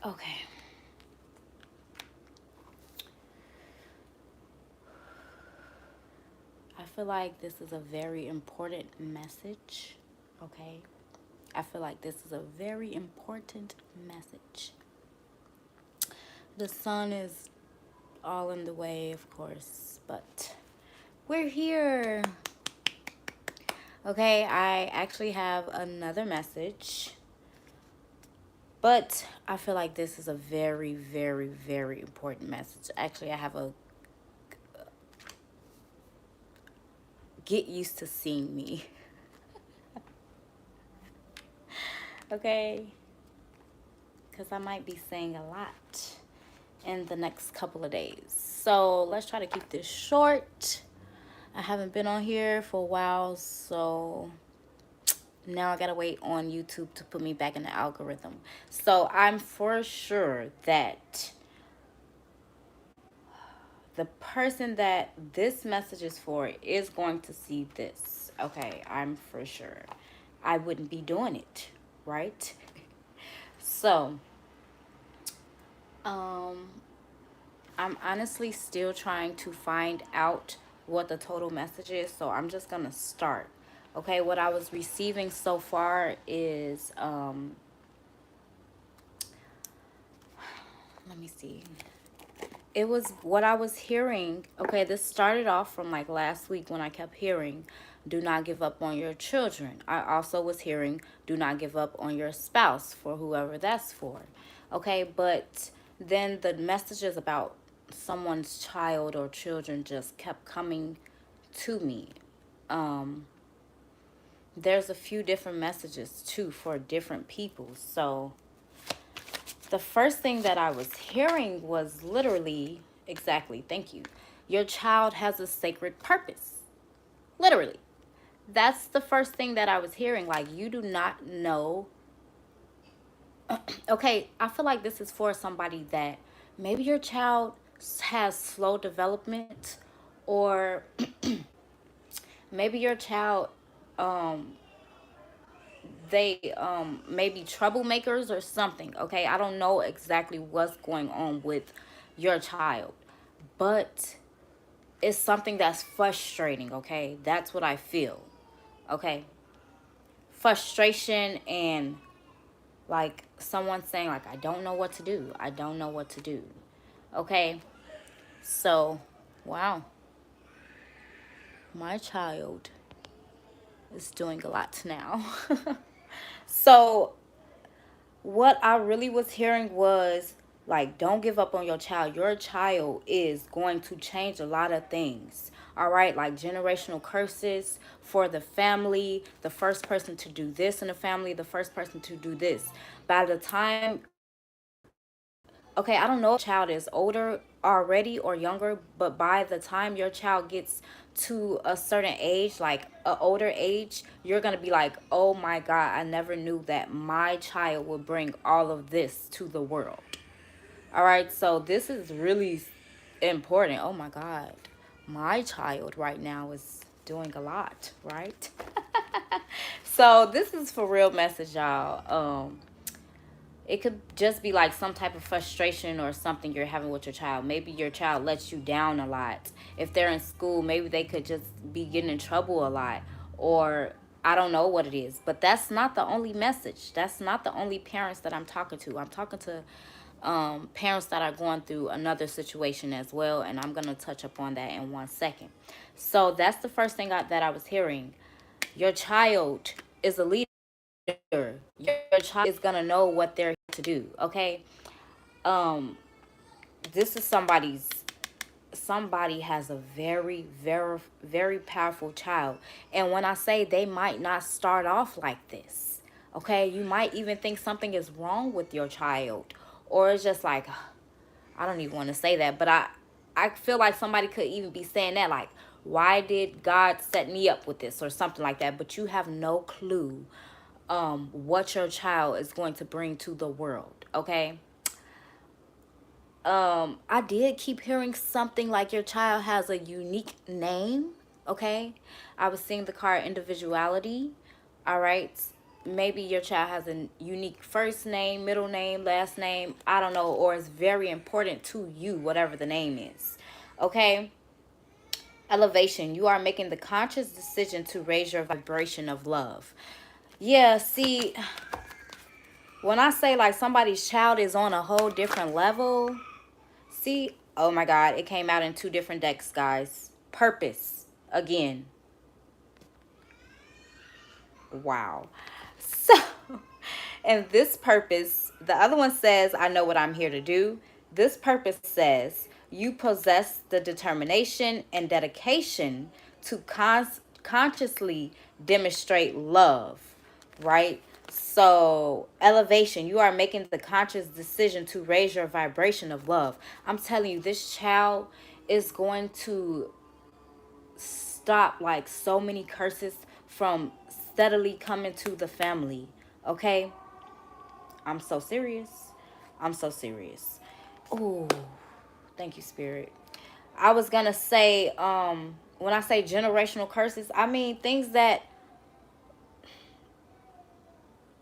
Okay. I feel like this is a very important message. Okay. I feel like this is a very important message. The sun is all in the way, of course, but we're here. Okay, I actually have another message, but I feel like this is a very, very, very important message. Actually, I have a get used to seeing me. Okay, because I might be saying a lot in the next couple of days. So let's try to keep this short. I haven't been on here for a while, so now I gotta wait on YouTube to put me back in the algorithm. So I'm for sure that the person that this message is for is going to see this. Okay, I'm for sure. I wouldn't be doing it, right? So, um, I'm honestly still trying to find out what the total message is, so I'm just gonna start. Okay, what I was receiving so far is let me see. It was what I was hearing. Okay, this started off from like last week when I kept hearing, do not give up on your children. I also was hearing, do not give up on your spouse, for whoever that's for. Okay, but then the messages about someone's child or children just kept coming to me. Um, there's a few different messages too for different people. So the first thing that I was hearing was literally, exactly, thank you. Your child has a sacred purpose. Literally. That's the first thing that I was hearing. Like, you do not know. Okay, I feel like this is for somebody that maybe your child has slow development, or maybe your child, um, they maybe troublemakers or something. Okay, I don't know exactly what's going on with your child, but it's something that's frustrating. Okay, that's what I feel. Okay, frustration, and like someone saying like, I don't know what to do, I don't know what to do. Okay, so wow, my child is doing a lot now. So what I really was hearing was like, don't give up on your child. Your child is going to change a lot of things. All right, like generational curses for the family, the first person to do this in the family, the first person to do this. By the time, okay, I don't know if your child is older already or younger, but by the time your child gets to a certain age, like an older age, you're gonna be like, oh my God, I never knew that my child would bring all of this to the world. All right, so this is really important. Oh my God, my child right now is doing a lot, right? So this is for real message, y'all. It could just be like some type of frustration or something you're having with your child. Maybe your child lets you down a lot. If they're in school, maybe they could just be getting in trouble a lot. Or I don't know what it is. But that's not the only message. That's not the only parents that I'm talking to. I'm talking to parents that are going through another situation as well. And I'm going to touch upon that in 1 second. So that's the first thing that I was hearing. Your child is a leader. Your child is gonna know what they're here to do. Okay. Um, this is somebody has a very, very, very powerful child. And when I say they might not start off like this, okay, you might even think something is wrong with your child. Or it's just like, I don't even want to say that, but I feel like somebody could even be saying that, like, why did God set me up with this or something like that? But you have no clue what your child is going to bring to the world. Okay. I did keep hearing something like your child has a unique name. Okay. I was seeing the card individuality. All right. maybe your child has a unique first name, middle name, last name, I don't know, or it's very important to you, whatever the name is. Okay? Elevation, you are making the conscious decision to raise your vibration of love. Yeah, see, when I say like somebody's child is on a whole different level, see, oh my God, it came out in two different decks, guys. Purpose, again. Wow. So, and this purpose, the other one says, I know what I'm here to do. This purpose says, you possess the determination and dedication to consciously demonstrate love, right? So, elevation, you are making the conscious decision to raise your vibration of love. I'm telling you, this child is going to stop like so many curses from steadily coming to the family. Okay? I'm so serious. I'm so serious. Oh, thank you, Spirit. I was gonna say, when I say generational curses, I mean things that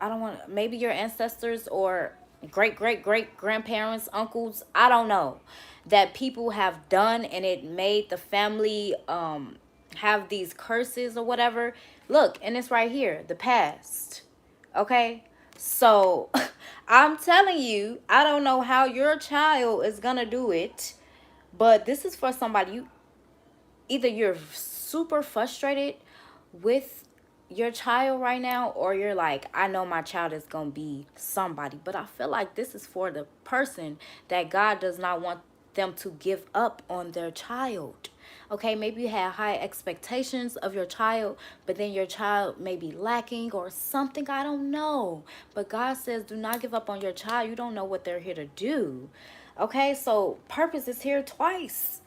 I don't want, maybe your ancestors or great great great grandparents, uncles, I don't know, that people have done, and it made the family have these curses or whatever. Look, and it's right here, the past. Okay? So, I'm telling you, I don't know how your child is going to do it, but this is for somebody. You either you're super frustrated with your child right now, or you're like, I know my child is gonna be somebody. But I feel like this is for the person that God does not want them to give up on their child. Okay, maybe you had high expectations of your child, but then your child may be lacking or something, I don't know. But God says, do not give up on your child. You don't know what they're here to do. Okay, so purpose is here twice.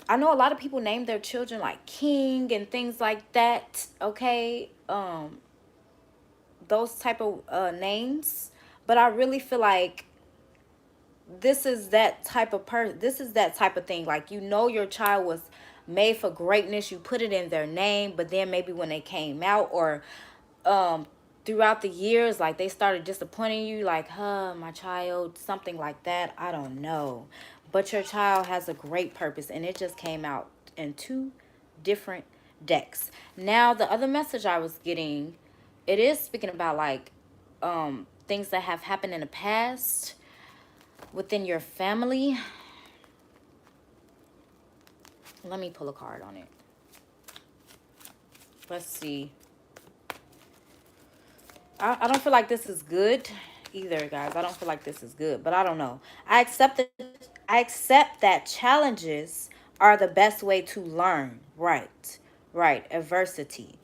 I know a lot of people name their children like King and things like that. Okay, those type of names. But I really feel like this is that type of person. This is that type of thing. Like, you know, your child was made for greatness. You put it in their name, but then maybe when they came out, or um throughout the years, like they started disappointing you, like, my child, something like that, I don't know. But your child has a great purpose, and it just came out in two different decks. Now, the other message I was getting, it is speaking about like things that have happened in the past within your family. Let me pull a card on it. Let's see. I don't feel like this is good either, guys. I don't feel like this is good, but I don't know. I accept that challenges are the best way to learn. Right. Right. Adversity.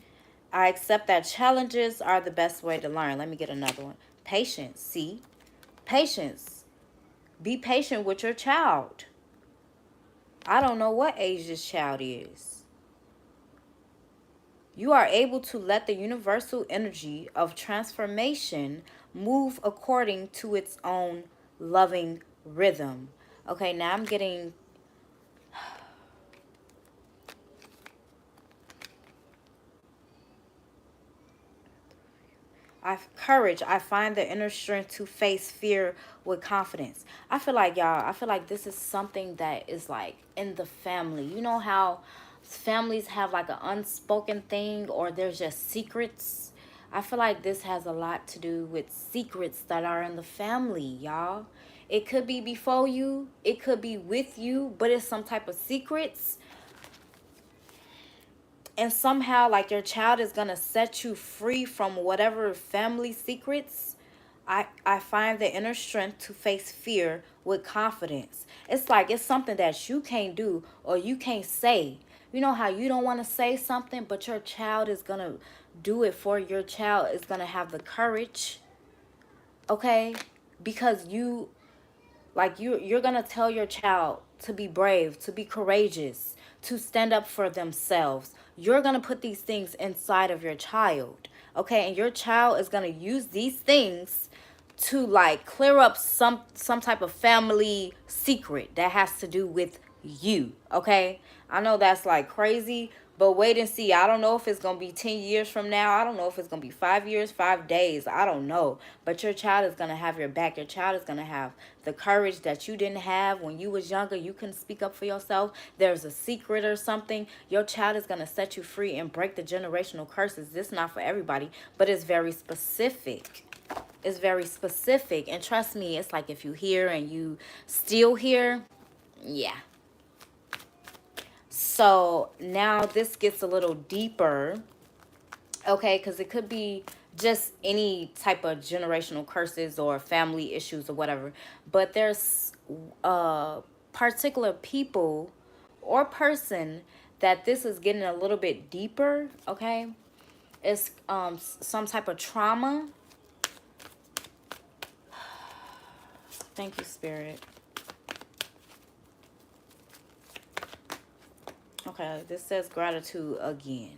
I accept that challenges are the best way to learn. Let me get another one. Patience. See? Patience. Be patient with your child. I don't know what age this child is. You are able to let the universal energy of transformation move according to its own loving rhythm. Okay, now I'm getting courage. I find the inner strength to face fear with confidence. I feel like, y'all, I feel like this is something that is like in the family. You know how families have like an unspoken thing, or there's just secrets? I feel like this has a lot to do with secrets that are in the family, y'all. It could be before you, it could be with you, but it's some type of secrets, and somehow like your child is gonna set you free from whatever family secrets. I find the inner strength to face fear with confidence. It's like it's something that you can't do or you can't say. You know how you don't want to say something, but your child is gonna do it for your child is gonna have the courage, okay? Because you, like, you're gonna tell your child to be brave, to be courageous, to stand up for themselves. You're gonna put these things inside of your child, okay? And your child is gonna use these things to like clear up some type of family secret that has to do with you, okay? I know that's like crazy, But wait and see. I don't know if it's going to be 10 years from now. I don't know if it's going to be 5 years, 5 days. I don't know. But your child is going to have your back. Your child is going to have the courage that you didn't have when you was younger. You couldn't speak up for yourself. There's a secret or something. Your child is going to set you free and break the generational curses. This is not for everybody, but it's very specific. It's very specific. And trust me, it's like if you hear and you still hear, yeah. So now this gets a little deeper, okay, because it could be just any type of generational curses or family issues or whatever. But there's particular people or person that this is getting a little bit deeper, okay? It's some type of trauma. Thank you, Spirit. Okay, this says gratitude again.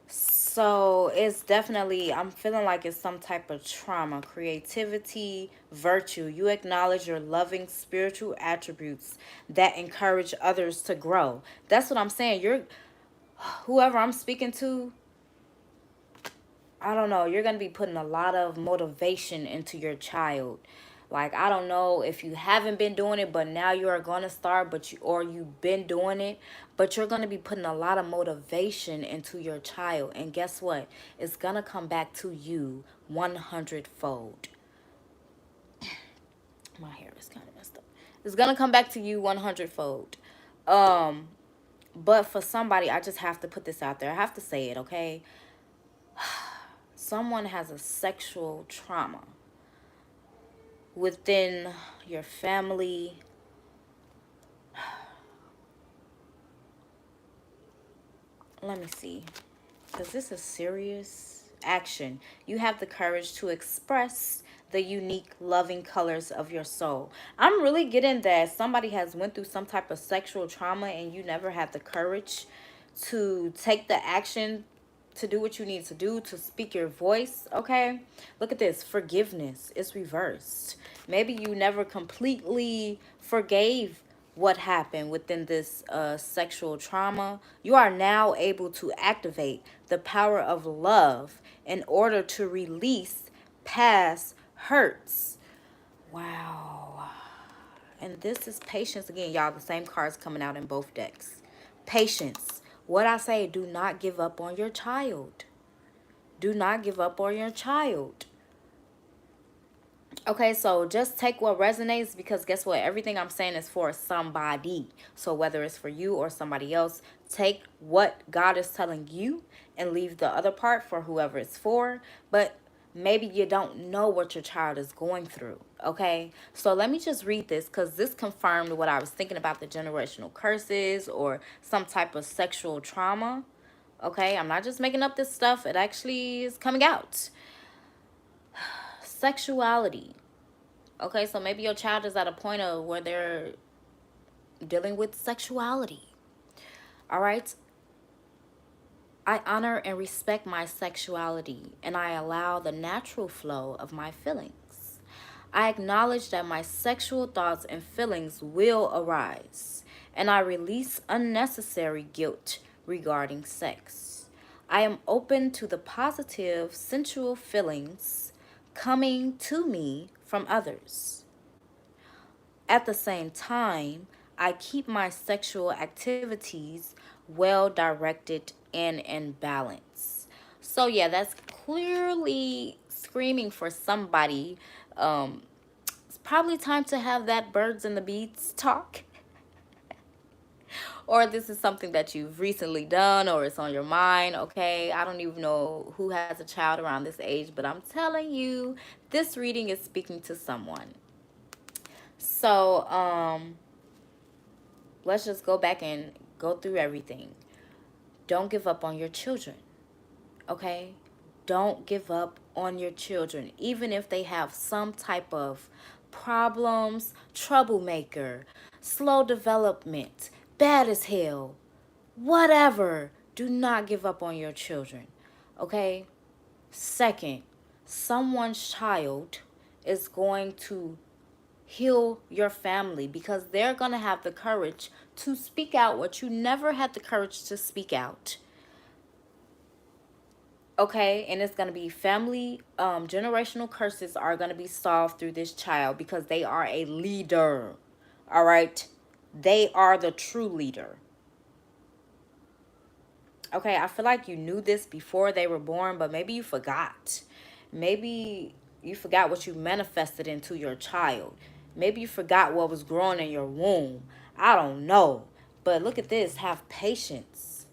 So it's definitely, I'm feeling like it's some type of trauma, creativity, virtue. You acknowledge your loving spiritual attributes that encourage others to grow. That's what I'm saying. Whoever I'm speaking to, I don't know, you're going to be putting a lot of motivation into your child. Like, I don't know if you haven't been doing it, but now you are going to start, or you've been doing it, but you're going to be putting a lot of motivation into your child. And guess what? It's going to come back to you 100-fold. My hair is kind of messed up. It's going to come back to you 100-fold. But for somebody, I just have to put this out there. I have to say it, okay? Someone has a sexual trauma within your family. Let me see, because this is serious action. You have the courage to express the unique loving colors of your soul. I'm really getting that somebody has went through some type of sexual trauma and you never had the courage to take the action to do what you need to do, to speak your voice, okay? Look at this. Forgiveness is reversed. Maybe you never completely forgave what happened within this sexual trauma. You are now able to activate the power of love in order to release past hurts. Wow. And this is patience again, y'all. The same cards coming out in both decks. Patience. What I say, do not give up on your child. Do not give up on your child. Okay, so just take what resonates, because guess what? Everything I'm saying is for somebody. So whether it's for you or somebody else, take what God is telling you and leave the other part for whoever it's for. But maybe you don't know what your child is going through, okay? So let me just read this, because this confirmed what I was thinking about the generational curses or some type of sexual trauma, okay? I'm not just making up this stuff. It actually is coming out. Sexuality. Okay, so maybe your child is at a point of where they're dealing with sexuality. All right? I honor and respect my sexuality, and I allow the natural flow of my feelings. I acknowledge that my sexual thoughts and feelings will arise, and I release unnecessary guilt regarding sex. I am open to the positive, sensual feelings coming to me from others. At the same time, I keep my sexual activities well directed and in balance. So yeah, that's clearly screaming for somebody. It's probably time to have that birds and the bees talk. Or this is something that you've recently done or it's on your mind, okay? I don't even know who has a child around this age, but I'm telling you, this reading is speaking to someone. So, let's just go back and go through everything. Don't give up on your children, okay? Don't give up on your children, even if they have some type of problems, troublemaker, slow development, bad as hell, whatever. Do not give up on your children, okay? Second, someone's child is going to heal your family, because they're going to have the courage to speak out what you never had the courage to speak out. Okay, and it's going to be family, generational curses are going to be solved through this child because they are a leader. All right, they are the true leader. Okay, I feel like you knew this before they were born, but maybe you forgot. Maybe you forgot what you manifested into your child. Maybe you forgot what was growing in your womb. I don't know. But look at this. Have patience.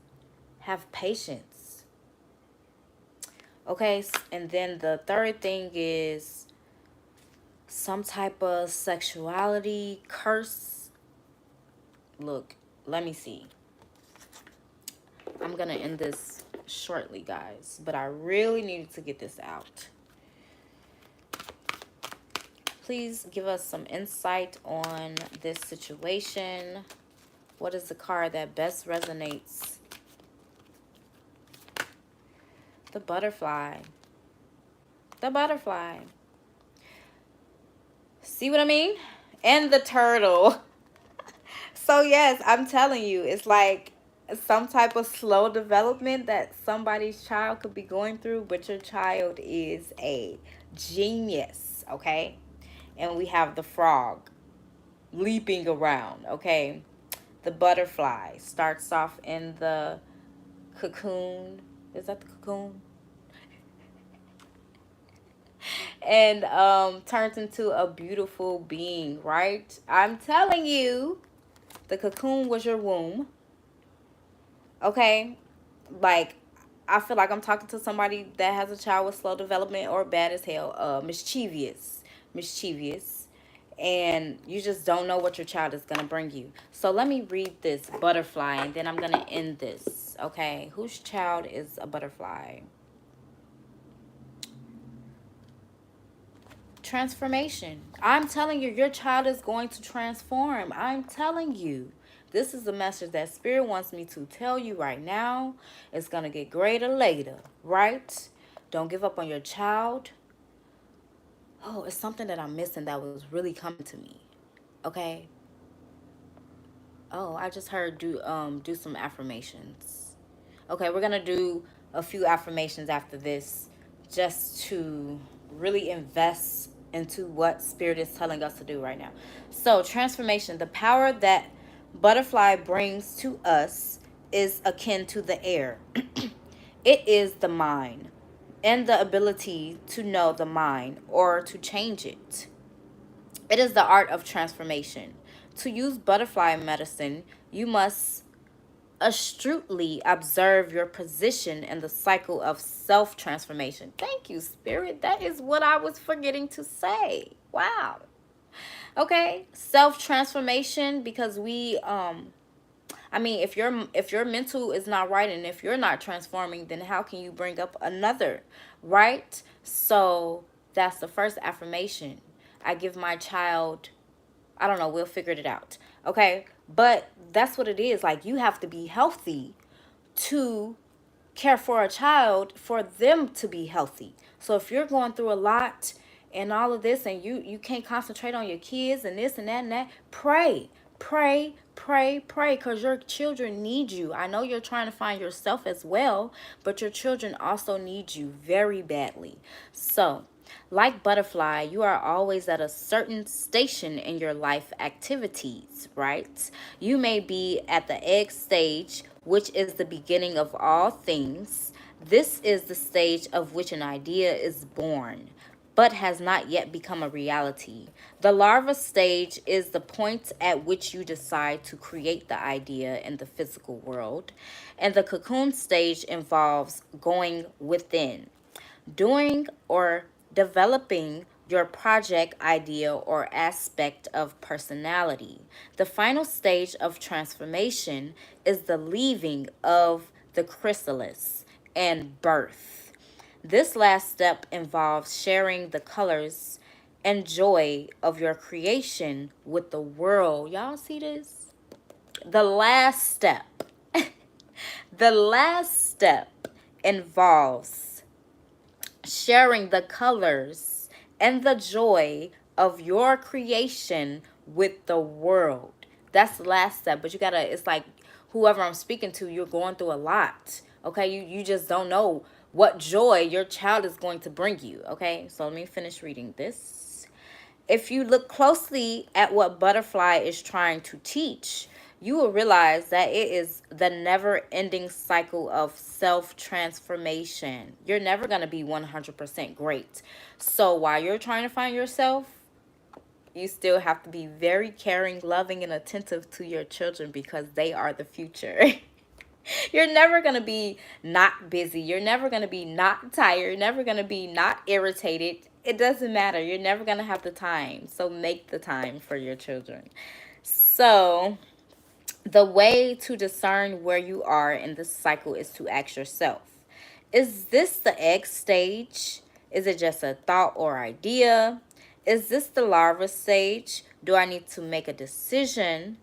Have patience. Okay, and then the third thing is some type of sexuality curse. Look, let me see. I'm going to end this shortly, guys, but I really needed to get this out. Please give us some insight on this situation. What is the card that best resonates? The butterfly. The butterfly. See what I mean? And the turtle. So yes, I'm telling you, it's like some type of slow development that somebody's child could be going through, but your child is a genius, okay? And we have the frog leaping around, okay? The butterfly starts off in the cocoon. Is that the cocoon? And turns into a beautiful being, right? I'm telling you, the cocoon was your womb. Okay? Like, I feel like I'm talking to somebody that has a child with slow development or bad as hell, mischievous, and you just don't know what your child is going to bring you. So let me read this butterfly, and then I'm going to end this. Okay, whose child is a butterfly? Transformation. I'm telling you, your child is going to transform. I'm telling you. This is the message that Spirit wants me to tell you right now. It's going to get greater later, right? Don't give up on your child. Oh, it's something that I'm missing that was really coming to me. Okay? Oh, I just heard do some affirmations. Okay, we're going to do a few affirmations after this just to really invest into what Spirit is telling us to do right now. So, transformation, the power that butterfly brings to us is akin to the air. It is the mind and the ability to know the mind or to change it. It is the art of transformation. To use butterfly medicine, you must astutely observe your position in the cycle of self-transformation. Thank you, Spirit. That is what I was forgetting to say. Wow. Okay, self-transformation, because I mean, if your mental is not right and if you're not transforming, then how can you bring up another, right? So that's the first affirmation. I give my child, I don't know, we'll figure it out. Okay? But that's what it is. Like, you have to be healthy to care for a child, for them to be healthy. So if you're going through a lot and all of this, and you can't concentrate on your kids and this and that and that, pray. Pray, because your children need you. I know you're trying to find yourself as well, but your children also need you very badly. So, like butterfly, you are always at a certain station in your life activities, right? You may be at the egg stage, which is the beginning of all things. This is the stage of which an idea is born, but has not yet become a reality. The larva stage is the point at which you decide to create the idea in the physical world, and the cocoon stage involves going within, doing or developing your project, idea, or aspect of personality. The final stage of transformation is the leaving of the chrysalis and birth. This last step involves sharing the colors and joy of your creation with the world. Y'all see this? The last step. The last step involves sharing the colors and the joy of your creation with the world. That's the last step. But you gotta, it's like whoever I'm speaking to, you're going through a lot. Okay, you just don't know what joy your child is going to bring you. Okay, so let me finish reading this. If you look closely at what Butterfly is trying to teach, you will realize that it is the never ending cycle of self transformation. You're never going to be 100% great. So while you're trying to find yourself, you still have to be very caring, loving, and attentive to your children because they are the future. You're never going to be not busy. You're never going to be not tired. You're never going to be not irritated. It doesn't matter. You're never going to have the time. So make the time for your children. So the way to discern where you are in this cycle is to ask yourself, is this the egg stage? Is it just a thought or idea? Is this the larva stage? Do I need to make a decision?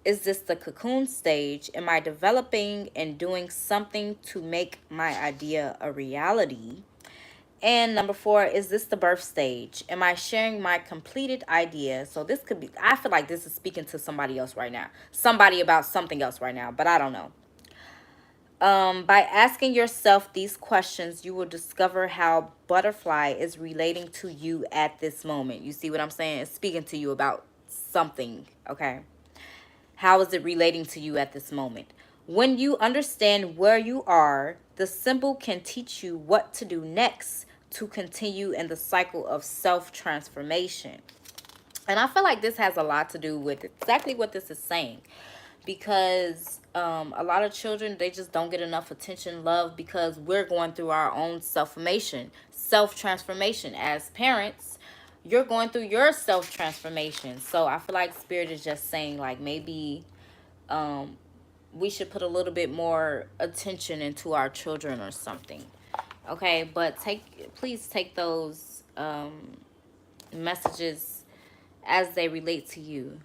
Is this the cocoon stage? Am I developing and doing something to make my idea a reality? And number 4, is this the birth stage? Am I sharing my completed idea? So this could be, I feel like this is speaking to somebody else right now. Somebody about something else right now, but I don't know. By asking yourself these questions, you will discover how Butterfly is relating to you at this moment. You see what I'm saying? It's speaking to you about something, okay? How is it relating to you at this moment? When you understand where you are, the symbol can teach you what to do next to continue in the cycle of self-transformation. And I feel like this has a lot to do with exactly what this is saying. Because a lot of children, they just don't get enough attention, love, because we're going through our own self-transformation. As parents, you're going through your self-transformation. So I feel like Spirit is just saying, like, maybe we should put a little bit more attention into our children or something. Okay, but please take those messages as they relate to you.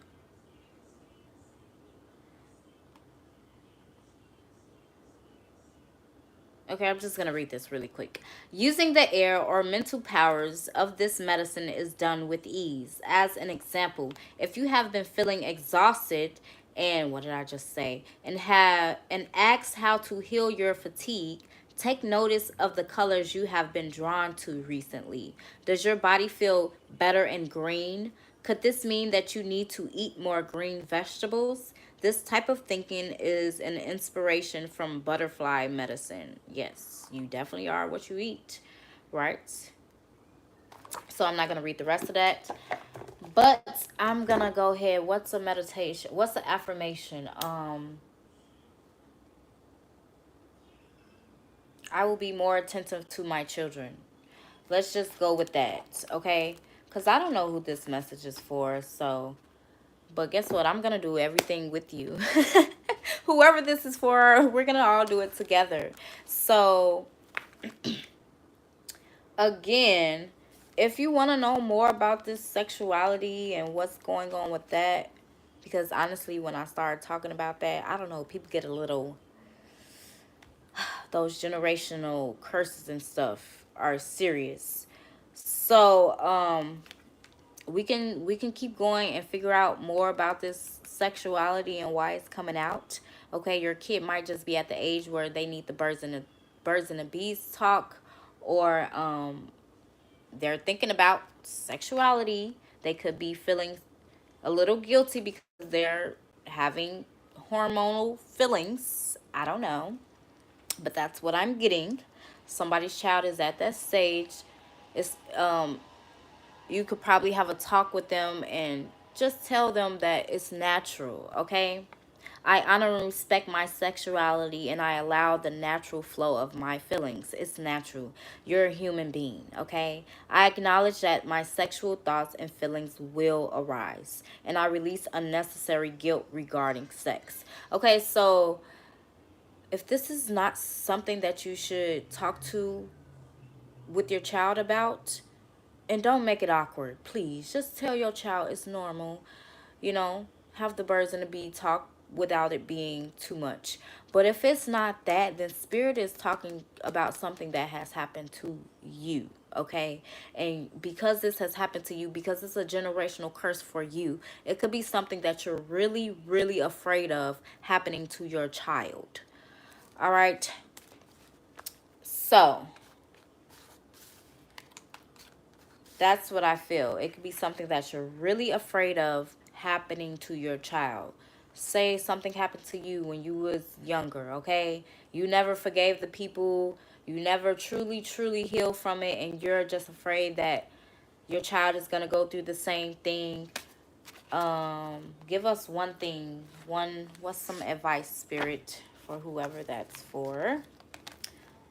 Okay, I'm just going to read this really quick. Using the air or mental powers of this medicine is done with ease. As an example, if you have been feeling exhausted and what did I just say? And asked how to heal your fatigue, take notice of the colors you have been drawn to recently. Does your body feel better in green? Could this mean that you need to eat more green vegetables? This type of thinking is an inspiration from butterfly medicine. Yes, you definitely are what you eat, right? So I'm not going to read the rest of that. But I'm going to go ahead. What's a meditation? What's an affirmation? I will be more attentive to my children. Let's just go with that, okay? Because I don't know who this message is for, so... But guess what? I'm going to do everything with you. Whoever this is for, we're going to all do it together. So, again, if you want to know more about this sexuality and what's going on with that, because honestly, when I started talking about that, I don't know, people get a little, those generational curses and stuff are serious. So, we can keep going and figure out more about this sexuality and why it's coming out. Okay, your kid might just be at the age where they need the birds and the bees talk, or they're thinking about sexuality. They could be feeling a little guilty because they're having hormonal feelings. I don't know, but that's what I'm getting. Somebody's child is at that stage. It's you could probably have a talk with them and just tell them that it's natural, okay? I honor and respect my sexuality and I allow the natural flow of my feelings. It's natural. You're a human being, okay? I acknowledge that my sexual thoughts and feelings will arise and I release unnecessary guilt regarding sex. Okay, so if this is not something that you should talk to with your child about, and don't make it awkward, please. Just tell your child it's normal. You know, have the birds and the bee talk without it being too much. But if it's not that, then Spirit is talking about something that has happened to you. okay? And because this has happened to you, because it's a generational curse for you, it could be something that you're really, really afraid of happening to your child. All right. So that's what I feel. It could be something that you're really afraid of happening to your child. Say something happened to you when you was younger, okay? You never forgave the people. You never truly, truly healed from it, and you're just afraid that your child is going to go through the same thing. Give us one thing. What's some advice, Spirit, for whoever that's for?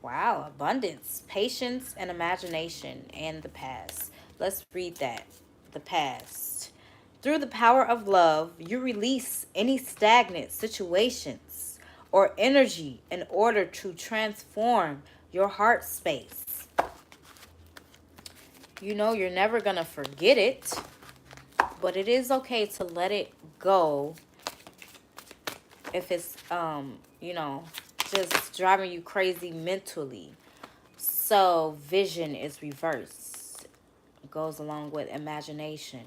Wow, abundance, patience, and imagination, and the past. Let's read that. The past. Through the power of love, you release any stagnant situations or energy in order to transform your heart space. You know you're never going to forget it, but it is okay to let it go if it's, just driving you crazy mentally. So vision is reversed. It goes along with imagination.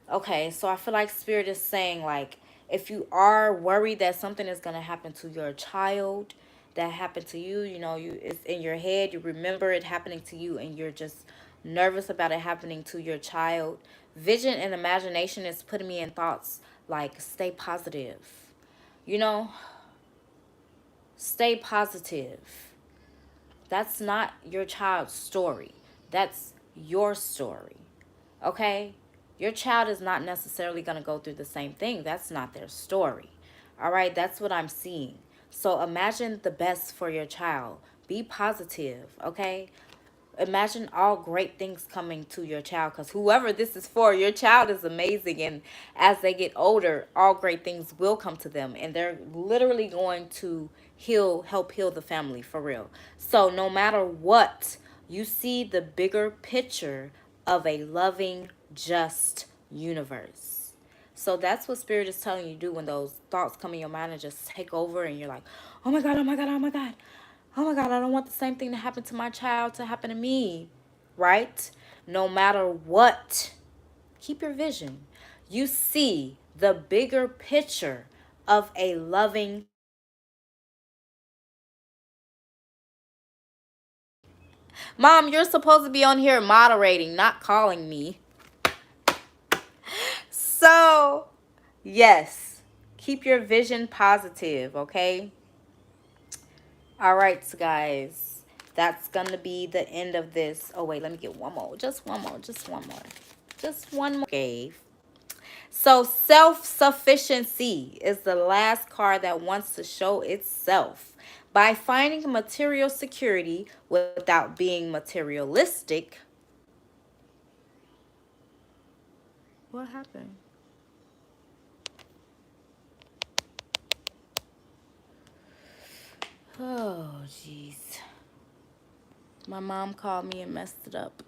Okay, so I feel like Spirit is saying, like, if you are worried that something is going to happen to your child that happened to you, it's in your head, you remember it happening to you, and you're just nervous about it happening to your child. Vision and imagination is putting me in thoughts like, stay positive. You know, stay positive. That's not your child's story. That's your story. Okay? Your child is not necessarily going to go through the same thing. That's not their story. All right? That's what I'm seeing. So imagine the best for your child. Be positive, okay? Imagine all great things coming to your child, because whoever this is for, your child is amazing, and as they get older, all great things will come to them, and they're literally going to help heal the family for real. So no matter what, you see the bigger picture of a loving, just universe. So that's what Spirit is telling you to do when those thoughts come in your mind and just take over, and you're like, oh my God, oh my God, oh my God. Oh my God, I don't want the same thing to happen to my child to happen to me, right? No matter what, keep your vision. You see the bigger picture of a loving. Mom, you're supposed to be on here moderating, not calling me. So, yes, keep your vision positive, okay? All right, guys. That's going to be the end of this. Oh, wait, let me get one more. Just one more. Just one more. Just one more. Gave. So self-sufficiency is the last card that wants to show itself. By finding material security without being materialistic. What happened? Oh, jeez. My mom called me and messed it up.